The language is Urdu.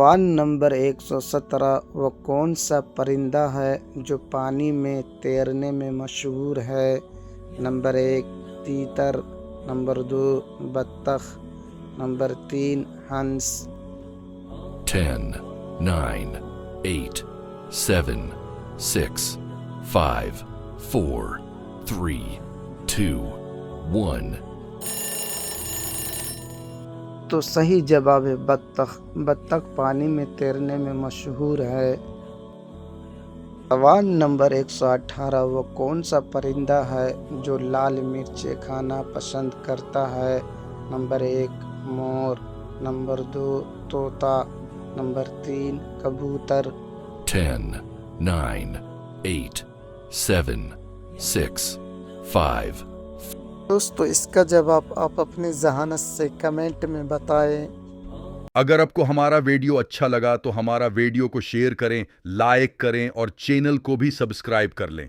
سوال نمبر 117، وہ کون سا پرندہ ہے جو پانی میں تیرنے میں مشہور ہے؟ نمبر 1 تیتر، نمبر 2 بطخ، نمبر 3 ہنس۔ 10, 9, 8, 7, 6, 5, 4, 3, 2, 1. تو صحیح جواب ہے بطخ۔ بطخ پانی میں تیرنے میں مشہور ہے۔ سوال نمبر 118، وہ کون سا پرندہ ہے جو لال مرچیں کھانا پسند کرتا ہے؟ نمبر 1 مور، نمبر 2 طوطا، نمبر 3 کبوتر۔ 10, 9, 8, 7, 6, 5. دوستو اس کا جواب آپ اپنی ذہانت سے کمنٹ میں بتائیں۔ اگر آپ کو ہمارا ویڈیو اچھا لگا تو ہمارا ویڈیو کو شیئر کریں، لائک کریں اور چینل کو بھی سبسکرائب کر لیں۔